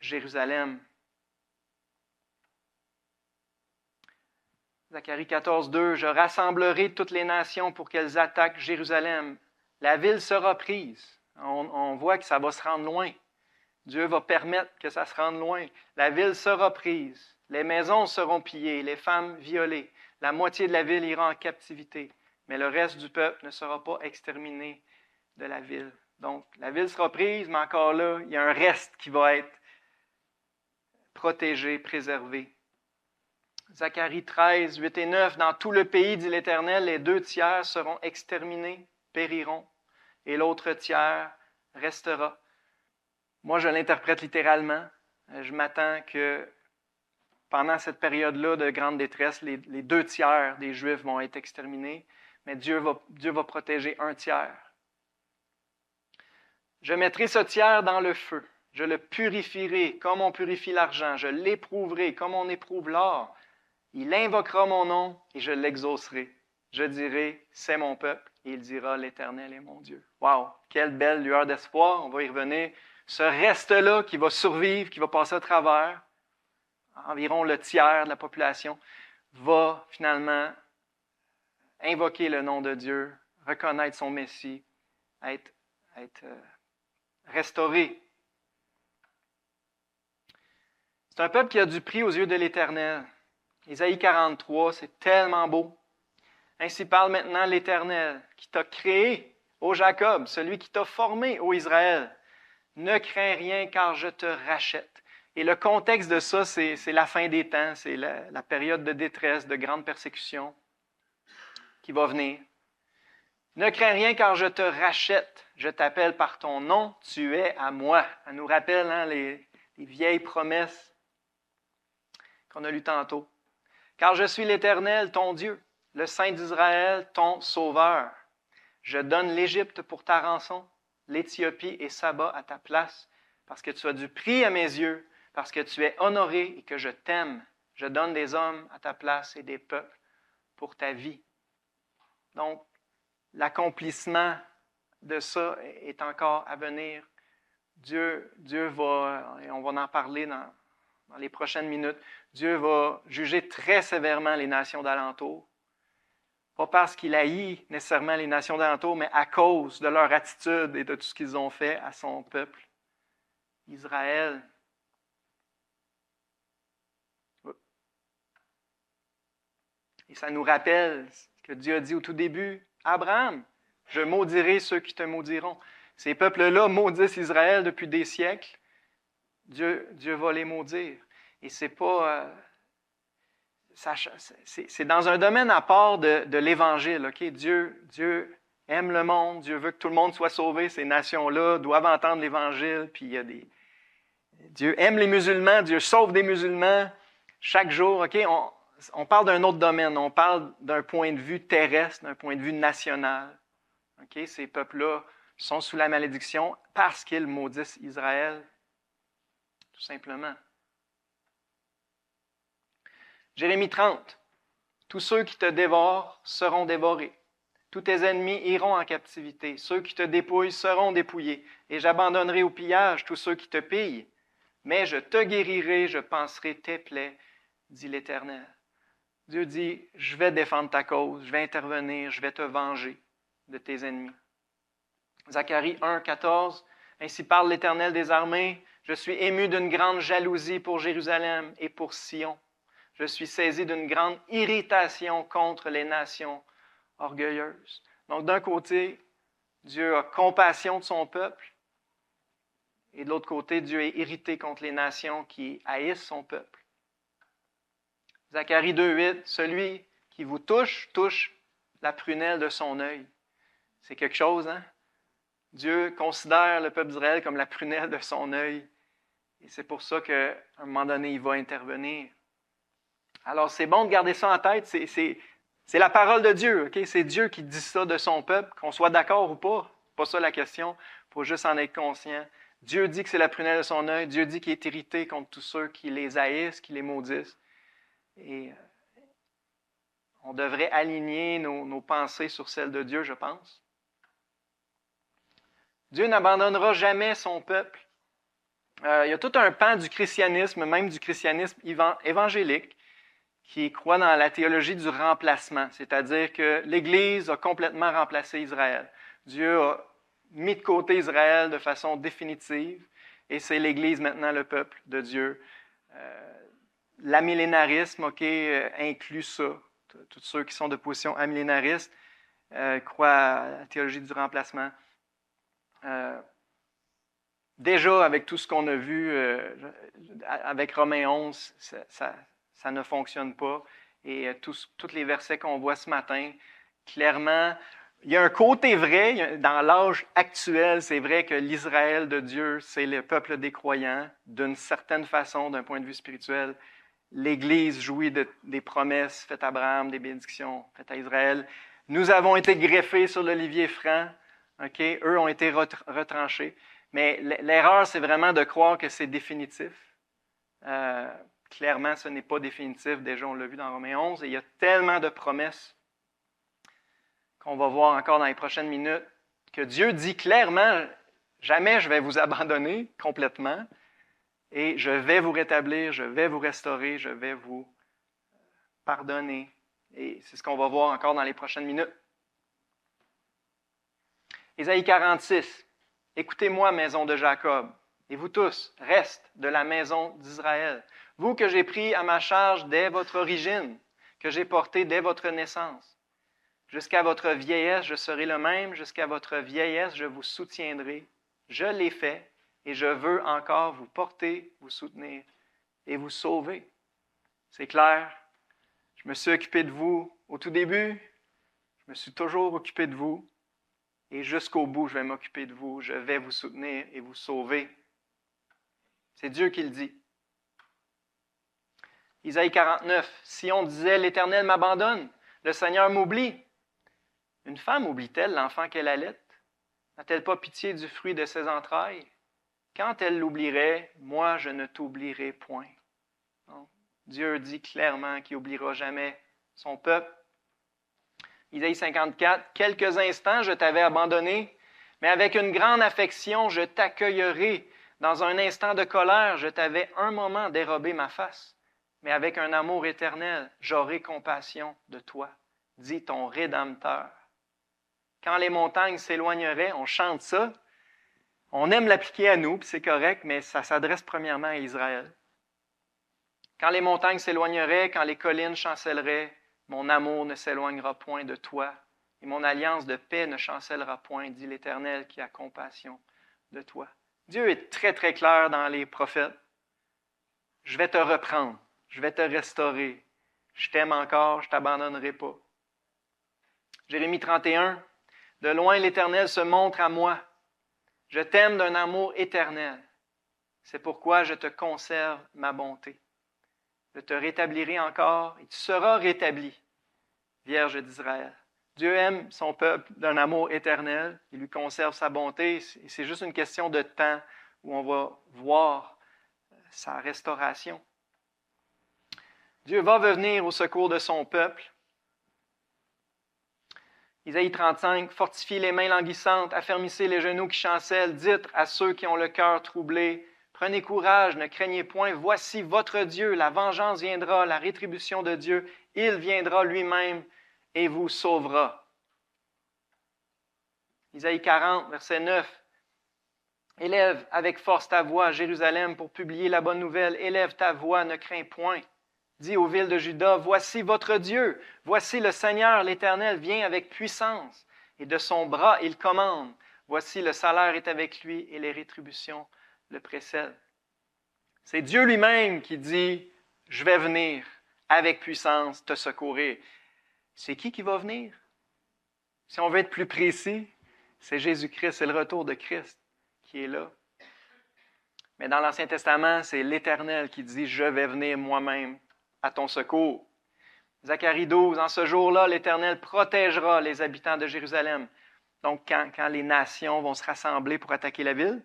Jérusalem. Zacharie 14, 2. Je rassemblerai toutes les nations pour qu'elles attaquent Jérusalem. La ville sera prise. On voit que ça va se rendre loin. Dieu va permettre que ça se rende loin. La ville sera prise. Les maisons seront pillées, les femmes violées. La moitié de la ville ira en captivité. Mais le reste du peuple ne sera pas exterminé de la ville. Donc, la ville sera prise, mais encore là, il y a un reste qui va être protégé, préservé. Zacharie 13, 8 et 9. Dans tout le pays, dit l'Éternel, les 2 tiers seront exterminés, périront, et l'autre tiers restera. Moi, je l'interprète littéralement. Je m'attends que pendant cette période-là de grande détresse, les 2 tiers des Juifs vont être exterminés, mais Dieu va protéger 1 tiers. Je mettrai ce tiers dans le feu. Je le purifierai comme on purifie l'argent. Je l'éprouverai comme on éprouve l'or. Il invoquera mon nom et je l'exaucerai. Je dirai, c'est mon peuple. Et il dira, l'Éternel est mon Dieu. Wow! Quelle belle lueur d'espoir. On va y revenir. Ce reste-là qui va survivre, qui va passer à travers, environ le tiers de la population, va finalement invoquer le nom de Dieu, reconnaître son Messie, être restauré. C'est un peuple qui a du prix aux yeux de l'Éternel. Ésaïe 43, c'est tellement beau. Ainsi parle maintenant l'Éternel, qui t'a créé, ô Jacob, celui qui t'a formé, ô Israël. Ne crains rien, car je te rachète. Et le contexte de ça, c'est la fin des temps, c'est la période de détresse, de grande persécution qui va venir. Ne crains rien, car je te rachète. Je t'appelle par ton nom, tu es à moi. Ça nous rappelle les vieilles promesses qu'on a lues tantôt. Car je suis l'Éternel, ton Dieu, le Saint d'Israël, ton Sauveur. Je donne l'Égypte pour ta rançon, l'Éthiopie et Saba à ta place, parce que tu as du prix à mes yeux, parce que tu es honoré et que je t'aime. Je donne des hommes à ta place et des peuples pour ta vie. Donc, l'accomplissement de ça est encore à venir. Dieu va, et on va en parler dans les prochaines minutes, Dieu va juger très sévèrement les nations d'alentour. Pas parce qu'il haït nécessairement les nations d'alentour, mais à cause de leur attitude et de tout ce qu'ils ont fait à son peuple, Israël. Et ça nous rappelle ce que Dieu a dit au tout début. Abraham, je maudirai ceux qui te maudiront. Ces peuples-là maudissent Israël depuis des siècles. Dieu va les maudire. Et c'est pas... c'est dans un domaine à part de l'Évangile. Okay? Dieu aime le monde, Dieu veut que tout le monde soit sauvé. Ces nations-là doivent entendre l'Évangile. Puis Dieu aime les musulmans, Dieu sauve des musulmans chaque jour. Okay? On parle d'un autre domaine, on parle d'un point de vue terrestre, d'un point de vue national. Okay? Ces peuples-là sont sous la malédiction parce qu'ils maudissent Israël. Tout simplement. Jérémie 30. Tous ceux qui te dévorent seront dévorés. Tous tes ennemis iront en captivité. Ceux qui te dépouillent seront dépouillés. Et j'abandonnerai au pillage tous ceux qui te pillent. Mais je te guérirai, je panserai tes plaies, dit l'Éternel. Dieu dit, je vais défendre ta cause, je vais intervenir, je vais te venger de tes ennemis. Zacharie 1, 14. Ainsi parle l'Éternel des armées. Je suis ému d'une grande jalousie pour Jérusalem et pour Sion. Je suis saisi d'une grande irritation contre les nations orgueilleuses. Donc, d'un côté, Dieu a compassion de son peuple, et de l'autre côté, Dieu est irrité contre les nations qui haïssent son peuple. Zacharie 2,8, celui qui vous touche, touche la prunelle de son œil. C'est quelque chose, hein? Dieu considère le peuple d'Israël comme la prunelle de son œil. Et c'est pour ça qu'à un moment donné, il va intervenir. Alors, c'est bon de garder ça en tête. C'est la parole de Dieu. Okay? C'est Dieu qui dit ça de son peuple, qu'on soit d'accord ou pas. Pas ça la question. Il faut juste en être conscient. Dieu dit que c'est la prunelle de son œil. Dieu dit qu'il est irrité contre tous ceux qui les haïssent, qui les maudissent. Et on devrait aligner nos pensées sur celles de Dieu, je pense. Dieu n'abandonnera jamais son peuple. Il y a tout un pan du christianisme, même du christianisme évangélique, qui croit dans la théologie du remplacement, c'est-à-dire que l'Église a complètement remplacé Israël. Dieu a mis de côté Israël de façon définitive, et c'est l'Église maintenant le peuple de Dieu. L'amillénarisme, inclut ça. Tous ceux qui sont de position amillénariste croient à la théologie du remplacement. Déjà, avec tout ce qu'on a vu avec Romains 11, ça ne fonctionne pas. Et tous les versets qu'on voit ce matin, clairement, il y a un côté vrai, dans l'âge actuel, c'est vrai que l'Israël de Dieu, c'est le peuple des croyants, d'une certaine façon, d'un point de vue spirituel. L'Église jouit des promesses faites à Abraham, des bénédictions faites à Israël. Nous avons été greffés sur l'olivier franc. Eux ont été retranchés. Mais l'erreur, c'est vraiment de croire que c'est définitif. Clairement, ce n'est pas définitif. Déjà, on l'a vu dans Romains 11. Et il y a tellement de promesses qu'on va voir encore dans les prochaines minutes que Dieu dit clairement, jamais je vais vous abandonner complètement et je vais vous rétablir, je vais vous restaurer, je vais vous pardonner. Et c'est ce qu'on va voir encore dans les prochaines minutes. Ésaïe 46. Écoutez-moi, maison de Jacob, et vous tous, reste de la maison d'Israël, vous que j'ai pris à ma charge dès votre origine, que j'ai porté dès votre naissance. Jusqu'à votre vieillesse, je serai le même, jusqu'à votre vieillesse, je vous soutiendrai. Je l'ai fait, et je veux encore vous porter, vous soutenir et vous sauver. C'est clair, je me suis occupé de vous au tout début, je me suis toujours occupé de vous. Et jusqu'au bout, je vais m'occuper de vous, je vais vous soutenir et vous sauver. C'est Dieu qui le dit. Isaïe 49. Si on disait, l'Éternel m'abandonne, le Seigneur m'oublie. Une femme oublie-t-elle l'enfant qu'elle allait? N'a-t-elle pas pitié du fruit de ses entrailles? Quand elle l'oublierait, moi je ne t'oublierai point. Donc, Dieu dit clairement qu'il n'oubliera jamais son peuple. Isaïe 54, « Quelques instants, je t'avais abandonné, mais avec une grande affection, je t'accueillerai. Dans un instant de colère, je t'avais un moment dérobé ma face, mais avec un amour éternel, j'aurai compassion de toi, dit ton Rédempteur. » Quand les montagnes s'éloigneraient, on chante ça. On aime l'appliquer à nous, puis c'est correct, mais ça s'adresse premièrement à Israël. Quand les montagnes s'éloigneraient, quand les collines chancelleraient, mon amour ne s'éloignera point de toi, et mon alliance de paix ne chancellera point, dit l'Éternel qui a compassion de toi. Dieu est très, très clair dans les prophètes. Je vais te reprendre, je vais te restaurer, je t'aime encore, je ne t'abandonnerai pas. Jérémie 31, de loin l'Éternel se montre à moi. Je t'aime d'un amour éternel. C'est pourquoi je te conserve ma bonté. Je te rétablirai encore et tu seras rétabli, Vierge d'Israël. Dieu aime son peuple d'un amour éternel. Il lui conserve sa bonté. C'est juste une question de temps où on va voir sa restauration. Dieu va venir au secours de son peuple. Isaïe 35, « Fortifiez les mains languissantes, affermissez les genoux qui chancellent, dites à ceux qui ont le cœur troublé, prenez courage, ne craignez point, voici votre Dieu, la vengeance viendra, la rétribution de Dieu, il viendra lui-même et vous sauvera. » Isaïe 40, verset 9, « Élève avec force ta voix, Jérusalem, pour publier la bonne nouvelle. Élève ta voix, ne crains point. Dis aux villes de Juda, voici votre Dieu. Voici le Seigneur, l'Éternel, vient avec puissance. Et de son bras, il commande. Voici le salaire est avec lui et les rétributions le précèdent. » C'est Dieu lui-même qui dit, « Je vais venir avec puissance te secourir. » C'est qui va venir? Si on veut être plus précis, c'est Jésus-Christ, c'est le retour de Christ qui est là. Mais dans l'Ancien Testament, c'est l'Éternel qui dit « Je vais venir moi-même à ton secours. » Zacharie 12, « En ce jour-là, l'Éternel protégera les habitants de Jérusalem. » Donc, quand les nations vont se rassembler pour attaquer la ville,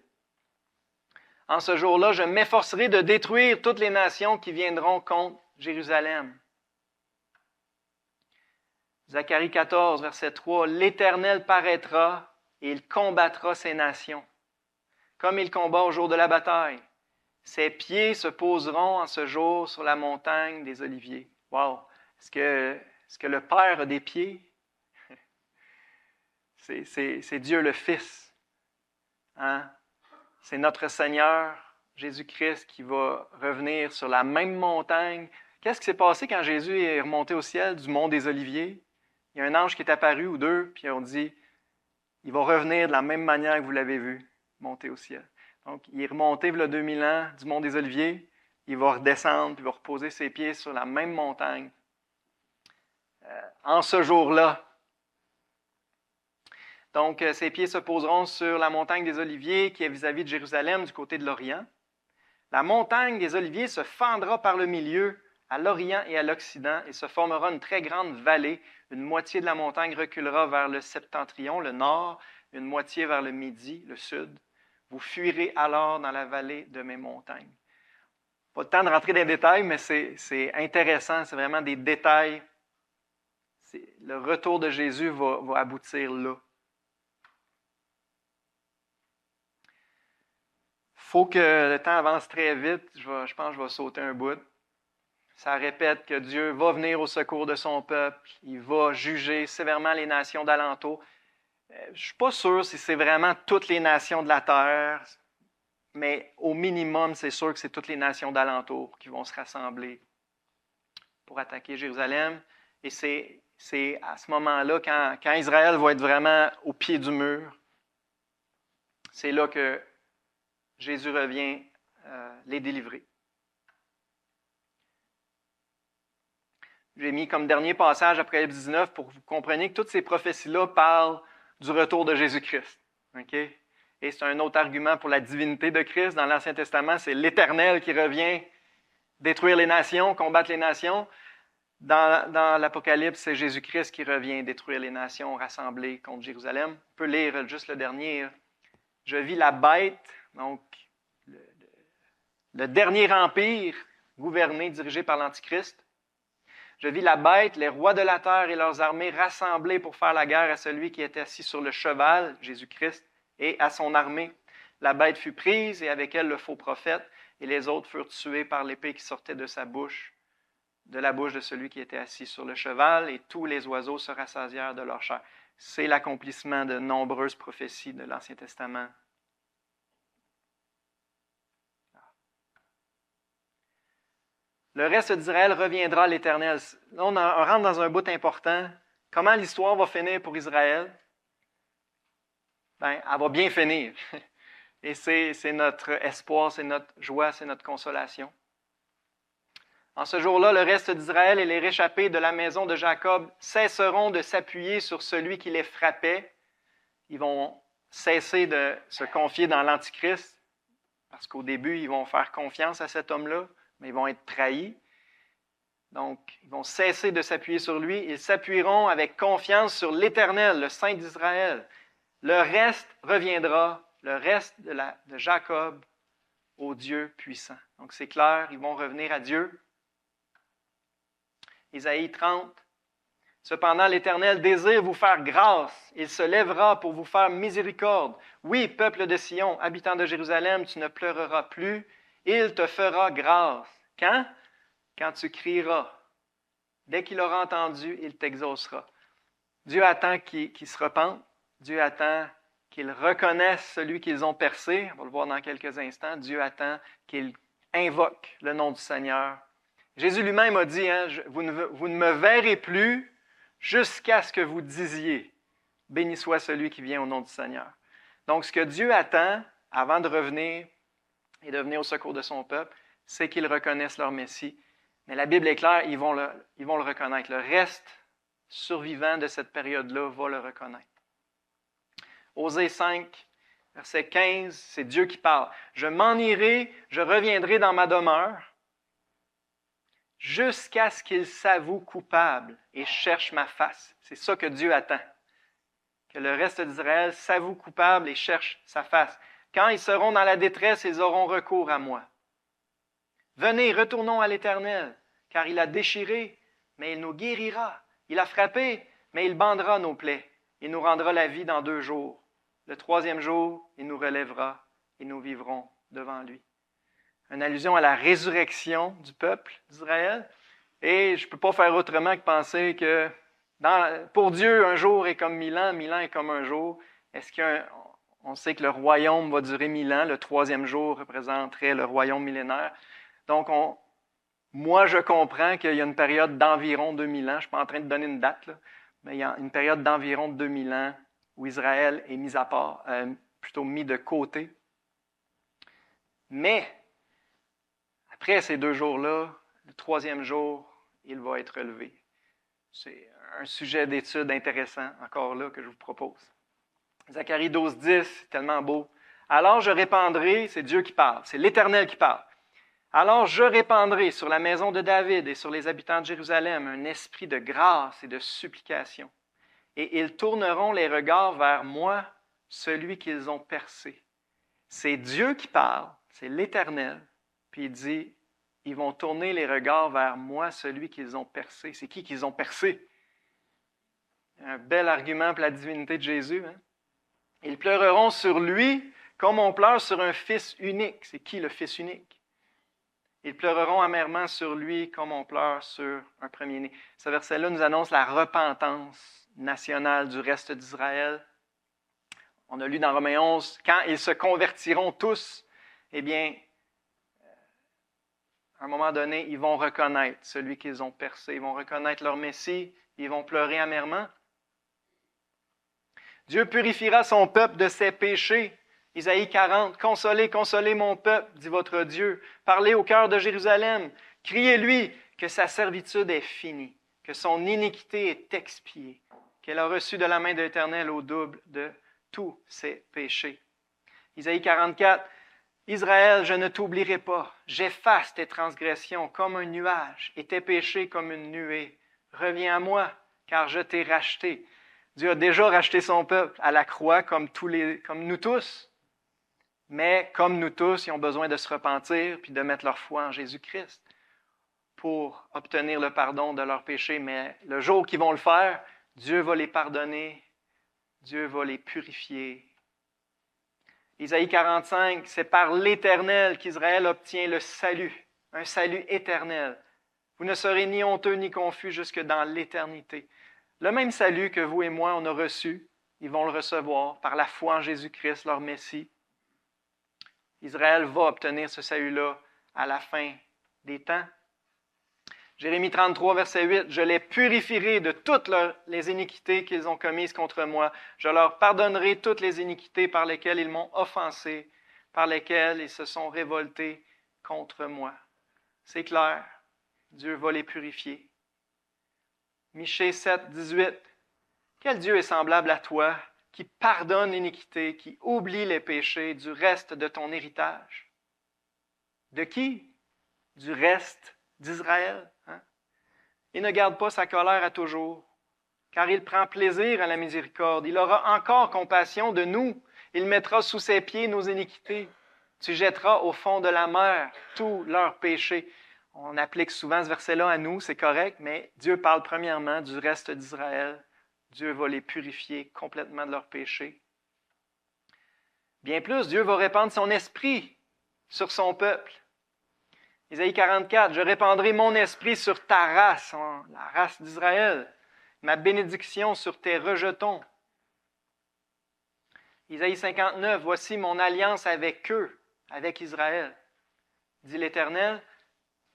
« En ce jour-là, je m'efforcerai de détruire toutes les nations qui viendront contre Jérusalem. » Zacharie 14, verset 3, « L'Éternel paraîtra et il combattra ces nations, comme il combat au jour de la bataille. Ses pieds se poseront en ce jour sur la montagne des Oliviers. » Wow! Est-ce que le Père a des pieds? C'est Dieu le Fils. Hein? C'est notre Seigneur, Jésus-Christ, qui va revenir sur la même montagne. Qu'est-ce qui s'est passé quand Jésus est remonté au ciel du mont des Oliviers? Il y a un ange qui est apparu ou deux, puis on dit, il va revenir de la même manière que vous l'avez vu, monter au ciel. Donc, il est remonté, il y a 2000 ans, du mont des Oliviers. Il va redescendre, puis il va reposer ses pieds sur la même montagne. En ce jour-là. Donc, ses pieds se poseront sur la montagne des Oliviers, qui est vis-à-vis de Jérusalem, du côté de l'Orient. La montagne des Oliviers se fendra par le milieu, à l'Orient et à l'Occident, et se formera une très grande vallée. Une moitié de la montagne reculera vers le septentrion, le nord, une moitié vers le midi, le sud. Vous fuirez alors dans la vallée de mes montagnes. Pas le temps de rentrer dans les détails, mais c'est intéressant, c'est vraiment des détails. Le retour de Jésus va aboutir là. Il faut que le temps avance très vite. Je pense que je vais sauter un bout. Ça répète que Dieu va venir au secours de son peuple. Il va juger sévèrement les nations d'alentour. Je ne suis pas sûr si c'est vraiment toutes les nations de la terre, mais au minimum, c'est sûr que c'est toutes les nations d'alentour qui vont se rassembler pour attaquer Jérusalem. Et c'est à ce moment-là, quand Israël va être vraiment au pied du mur, c'est là que Jésus revient les délivrer. J'ai mis comme dernier passage après Apocalypse 19 pour que vous compreniez que toutes ces prophéties-là parlent du retour de Jésus-Christ. Okay? Et c'est un autre argument pour la divinité de Christ. Dans l'Ancien Testament, c'est l'Éternel qui revient détruire les nations, combattre les nations. Dans l'Apocalypse, c'est Jésus-Christ qui revient détruire les nations rassemblées contre Jérusalem. On peut lire juste le dernier. Je vis la bête, donc le dernier empire gouverné, dirigé par l'Antichrist. Je vis la bête, les rois de la terre et leurs armées rassemblés pour faire la guerre à celui qui était assis sur le cheval, Jésus-Christ, et à son armée. La bête fut prise et avec elle le faux prophète, et les autres furent tués par l'épée qui sortait de sa bouche, de la bouche de celui qui était assis sur le cheval, et tous les oiseaux se rassasièrent de leur chair. C'est l'accomplissement de nombreuses prophéties de l'Ancien Testament. Le reste d'Israël reviendra à l'Éternel. Là, on rentre dans un bout important. Comment l'histoire va finir pour Israël? Bien, elle va bien finir. Et c'est notre espoir, c'est notre joie, c'est notre consolation. En ce jour-là, le reste d'Israël et les réchappés de la maison de Jacob cesseront de s'appuyer sur celui qui les frappait. Ils vont cesser de se confier dans l'Antichrist, parce qu'au début, ils vont faire confiance à cet homme-là, mais ils vont être trahis. Donc, ils vont cesser de s'appuyer sur lui. Ils s'appuieront avec confiance sur l'Éternel, le Saint d'Israël. Le reste reviendra, le reste de Jacob au Dieu puissant. Donc c'est clair, ils vont revenir à Dieu. Ésaïe 30. Cependant, l'Éternel désire vous faire grâce. Il se lèvera pour vous faire miséricorde. Oui, peuple de Sion, habitant de Jérusalem, tu ne pleureras plus. Il te fera grâce. Quand? Quand tu crieras. Dès qu'il aura entendu, il t'exaucera. Dieu attend qu'ils se repentent. Dieu attend qu'ils reconnaissent celui qu'ils ont percé. On va le voir dans quelques instants. Dieu attend qu'ils invoquent le nom du Seigneur. Jésus lui-même a dit, vous ne me verrez plus jusqu'à ce que vous disiez, béni soit celui qui vient au nom du Seigneur. Donc, ce que Dieu attend avant de revenir et de venir au secours de son peuple, c'est qu'ils reconnaissent leur Messie. Mais la Bible est claire, ils vont le reconnaître. Le reste survivant de cette période-là va le reconnaître. Osée 5, verset 15, c'est Dieu qui parle. « Je m'en irai, je reviendrai dans ma demeure, jusqu'à ce qu'il s'avoue coupable et cherche ma face. » C'est ça que Dieu attend. Que le reste d'Israël s'avoue coupable et cherche sa face. Quand ils seront dans la détresse, ils auront recours à moi. Venez, retournons à l'Éternel, car il a déchiré, mais il nous guérira. Il a frappé, mais il bandera nos plaies. Il nous rendra la vie dans 2 jours. Le 3e jour, il nous relèvera et nous vivrons devant lui. Une allusion à la résurrection du peuple d'Israël. Et je ne peux pas faire autrement que penser que pour Dieu, un jour est comme 1000 ans est comme un jour. On sait que le royaume va durer 1000 ans, le 3e jour représenterait le royaume millénaire. Donc, moi, je comprends qu'il y a une période d'environ 2000 ans, je ne suis pas en train de donner une date, là, mais il y a une période d'environ 2000 ans où Israël est mis à part, plutôt mis de côté. Mais, après ces 2 jours-là, le 3e jour, il va être relevé. C'est un sujet d'étude intéressant, encore là, que je vous propose. Zacharie 12, 10, c'est tellement beau. « Alors je répandrai », c'est Dieu qui parle, c'est l'Éternel qui parle. « Alors je répandrai sur la maison de David et sur les habitants de Jérusalem un esprit de grâce et de supplication. Et ils tourneront les regards vers moi, celui qu'ils ont percé. » C'est Dieu qui parle, c'est l'Éternel. Puis il dit, ils vont tourner les regards vers moi, celui qu'ils ont percé. C'est qui qu'ils ont percé? Un bel argument pour la divinité de Jésus. Hein? Ils pleureront sur lui comme on pleure sur un fils unique. C'est qui le fils unique? Ils pleureront amèrement sur lui comme on pleure sur un premier-né. Ce verset-là nous annonce la repentance nationale du reste d'Israël. On a lu dans Romains 11, quand ils se convertiront tous, eh bien, à un moment donné, ils vont reconnaître celui qu'ils ont percé. Ils vont reconnaître leur Messie. Ils vont pleurer amèrement. Dieu purifiera son peuple de ses péchés. Isaïe 40, « Consolez, consolez mon peuple, dit votre Dieu. Parlez au cœur de Jérusalem. Criez-lui que sa servitude est finie, que son iniquité est expiée, qu'elle a reçu de la main de l'Éternel au double de tous ses péchés. » Isaïe 44, « Israël, je ne t'oublierai pas. J'efface tes transgressions comme un nuage et tes péchés comme une nuée. Reviens à moi, car je t'ai racheté. » Dieu a déjà racheté son peuple à la croix comme nous tous. Mais comme nous tous, ils ont besoin de se repentir puis de mettre leur foi en Jésus-Christ pour obtenir le pardon de leurs péchés. Mais le jour qu'ils vont le faire, Dieu va les pardonner, Dieu va les purifier. Isaïe 45, c'est par l'Éternel qu'Israël obtient le salut, un salut éternel. Vous ne serez ni honteux ni confus jusque dans l'éternité. Le même salut que vous et moi, on a reçu, ils vont le recevoir par la foi en Jésus-Christ, leur Messie. Israël va obtenir ce salut-là à la fin des temps. Jérémie 33, verset 8, « Je les purifierai de toutes les iniquités qu'ils ont commises contre moi. Je leur pardonnerai toutes les iniquités par lesquelles ils m'ont offensé, par lesquelles ils se sont révoltés contre moi. » C'est clair, Dieu va les purifier. Michée 7, 18, « Quel Dieu est semblable à toi, qui pardonne l'iniquité, qui oublie les péchés du reste de ton héritage? » De qui? Du reste d'Israël. Hein? Il ne garde pas sa colère à toujours, car il prend plaisir à la miséricorde. Il aura encore compassion de nous. Il mettra sous ses pieds nos iniquités. Tu jetteras au fond de la mer tous leurs péchés. On applique souvent ce verset-là à nous, c'est correct, mais Dieu parle premièrement du reste d'Israël. Dieu va les purifier complètement de leurs péchés. Bien plus, Dieu va répandre son esprit sur son peuple. Ésaïe 44, « Je répandrai mon esprit sur ta race, la race d'Israël, ma bénédiction sur tes rejetons. » Ésaïe 59, « Voici mon alliance avec eux, avec Israël, dit l'Éternel.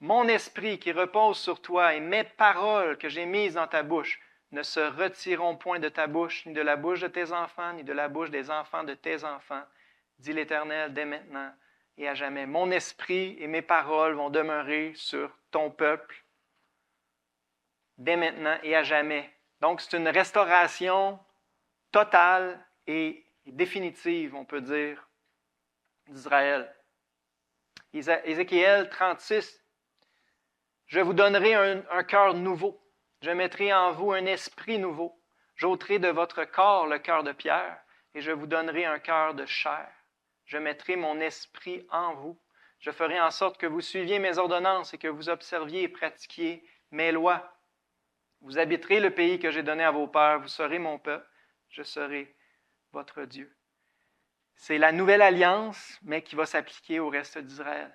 Mon esprit qui repose sur toi et mes paroles que j'ai mises dans ta bouche ne se retireront point de ta bouche, ni de la bouche de tes enfants, ni de la bouche des enfants de tes enfants, dit l'Éternel dès maintenant et à jamais. Mon esprit et mes paroles vont demeurer sur ton peuple dès maintenant et à jamais. » Donc, c'est une restauration totale et définitive, on peut dire, d'Israël. Ézéchiel 36, « Je vous donnerai un cœur nouveau. Je mettrai en vous un esprit nouveau. J'ôterai de votre corps le cœur de pierre et je vous donnerai un cœur de chair. Je mettrai mon esprit en vous. Je ferai en sorte que vous suiviez mes ordonnances et que vous observiez et pratiquiez mes lois. Vous habiterez le pays que j'ai donné à vos pères. Vous serez mon peuple. Je serai votre Dieu. » C'est la nouvelle alliance, mais qui va s'appliquer au reste d'Israël.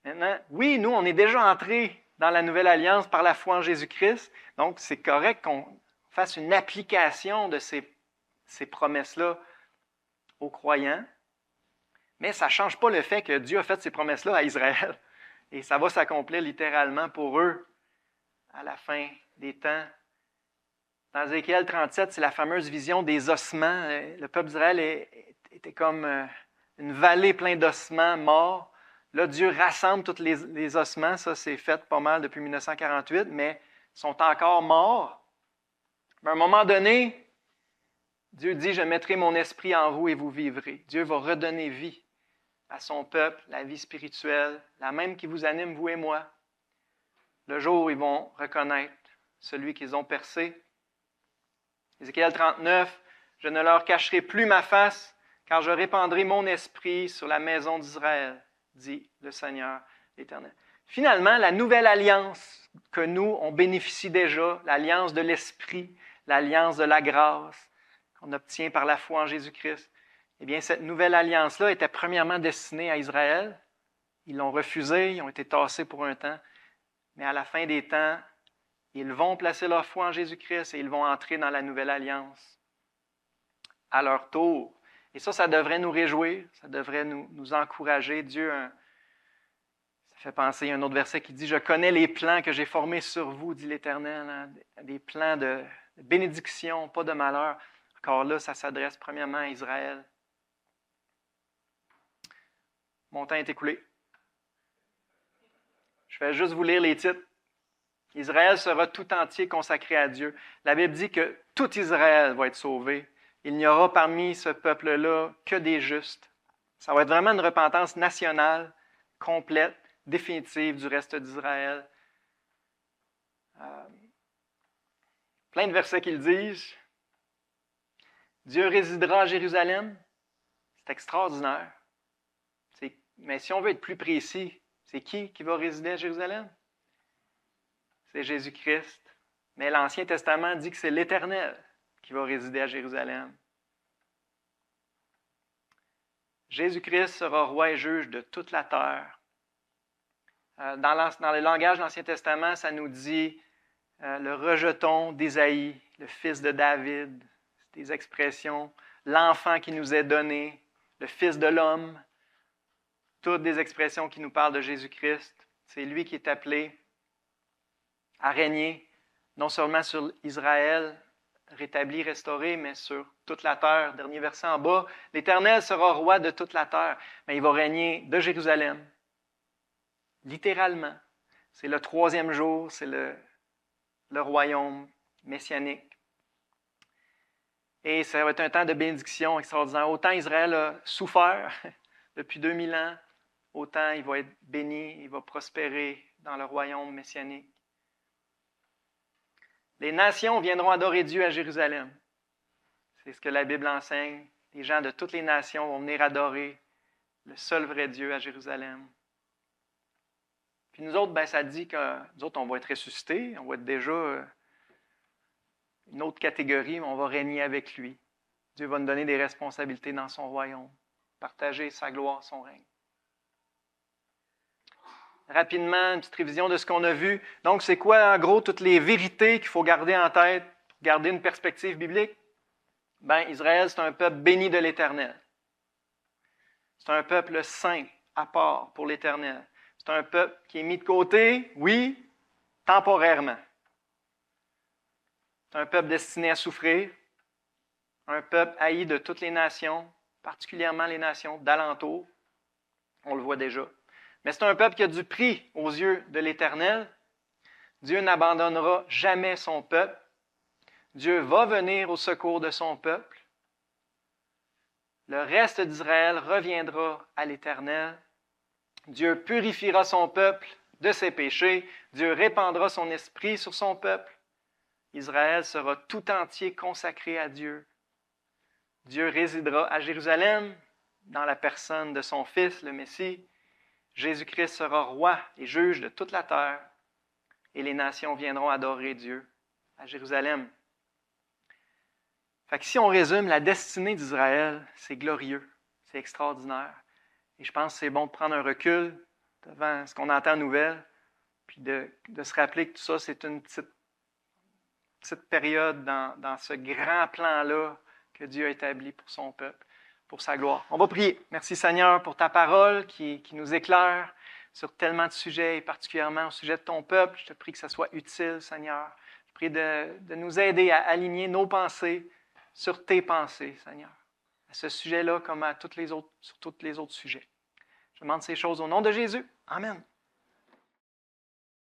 Maintenant, oui, nous, on est déjà entrés dans la nouvelle alliance par la foi en Jésus-Christ. Donc, c'est correct qu'on fasse une application de ces promesses-là aux croyants. Mais ça ne change pas le fait que Dieu a fait ces promesses-là à Israël. Et ça va s'accomplir littéralement pour eux à la fin des temps. Dans Ézéchiel 37, c'est la fameuse vision des ossements. Le peuple d'Israël était comme une vallée pleine d'ossements morts. Là, Dieu rassemble tous les ossements. Ça, c'est fait pas mal depuis 1948, mais ils sont encore morts. Mais à un moment donné, Dieu dit, « Je mettrai mon esprit en vous et vous vivrez. » Dieu va redonner vie à son peuple, la vie spirituelle, la même qui vous anime, vous et moi. Le jour où ils vont reconnaître celui qu'ils ont percé. Ézéchiel 39, « Je ne leur cacherai plus ma face, car je répandrai mon esprit sur la maison d'Israël, dit le Seigneur l'Éternel. » Finalement, la nouvelle alliance que nous, on bénéficie déjà, l'alliance de l'Esprit, l'alliance de la grâce qu'on obtient par la foi en Jésus-Christ, eh bien, cette nouvelle alliance-là était premièrement destinée à Israël. Ils l'ont refusée, ils ont été tassés pour un temps, mais à la fin des temps, ils vont placer leur foi en Jésus-Christ et ils vont entrer dans la nouvelle alliance à leur tour. Et ça devrait nous réjouir, ça devrait nous encourager. Dieu, ça fait penser à un autre verset qui dit « Je connais les plans que j'ai formés sur vous, dit l'Éternel, hein, des plans de bénédiction, pas de malheur. » Encore là, ça s'adresse premièrement à Israël. Mon temps est écoulé. Je vais juste vous lire les titres. Israël sera tout entier consacré à Dieu. La Bible dit que tout Israël va être sauvé. Il n'y aura parmi ce peuple-là que des justes. Ça va être vraiment une repentance nationale, complète, définitive du reste d'Israël. Plein de versets qui le disent. Dieu résidera à Jérusalem. C'est extraordinaire. Mais si on veut être plus précis, c'est qui va résider à Jérusalem? C'est Jésus-Christ. Mais l'Ancien Testament dit que c'est l'Éternel qui va résider à Jérusalem. Jésus-Christ sera roi et juge de toute la terre. Dans le langage de l'Ancien Testament, ça nous dit le rejeton d'Ésaïe, le fils de David. C'est des expressions. L'enfant qui nous est donné, le fils de l'homme. Toutes des expressions qui nous parlent de Jésus-Christ. C'est lui qui est appelé à régner, non seulement sur Israël, rétabli, restauré, mais sur toute la terre. Dernier verset en bas. L'Éternel sera roi de toute la terre, mais il va régner de Jérusalem. Littéralement. C'est le 3e jour, c'est le royaume messianique. Et ça va être un temps de bénédiction extraordinaire. Autant Israël a souffert depuis 2000 ans, autant il va être béni, il va prospérer dans le royaume messianique. Les nations viendront adorer Dieu à Jérusalem. C'est ce que la Bible enseigne. Les gens de toutes les nations vont venir adorer le seul vrai Dieu à Jérusalem. Puis nous autres, ça dit que nous autres, on va être ressuscités, on va être déjà une autre catégorie, mais on va régner avec lui. Dieu va nous donner des responsabilités dans son royaume, partager sa gloire, son règne. Rapidement, une petite révision de ce qu'on a vu. Donc, c'est quoi, en gros, toutes les vérités qu'il faut garder en tête pour garder une perspective biblique? Israël, c'est un peuple béni de l'Éternel. C'est un peuple saint, à part pour l'Éternel. C'est un peuple qui est mis de côté, oui, temporairement. C'est un peuple destiné à souffrir. Un peuple haï de toutes les nations, particulièrement les nations d'alentour. On le voit déjà. Mais c'est un peuple qui a du prix aux yeux de l'Éternel. Dieu n'abandonnera jamais son peuple. Dieu va venir au secours de son peuple. Le reste d'Israël reviendra à l'Éternel. Dieu purifiera son peuple de ses péchés. Dieu répandra son esprit sur son peuple. Israël sera tout entier consacré à Dieu. Dieu résidera à Jérusalem dans la personne de son Fils, le Messie. Jésus-Christ sera roi et juge de toute la terre et les nations viendront adorer Dieu à Jérusalem. Fait que si on résume, la destinée d'Israël, c'est glorieux, c'est extraordinaire. Et je pense que c'est bon de prendre un recul devant ce qu'on entend en nouvelles, puis de se rappeler que tout ça, c'est une petite période dans ce grand plan-là que Dieu a établi pour son peuple, pour sa gloire. On va prier. Merci Seigneur pour ta parole qui nous éclaire sur tellement de sujets, et particulièrement au sujet de ton peuple. Je te prie que ça soit utile, Seigneur. Je prie de nous aider à aligner nos pensées sur tes pensées, Seigneur, à ce sujet-là comme sur tous les autres sujets. Je demande ces choses au nom de Jésus. Amen.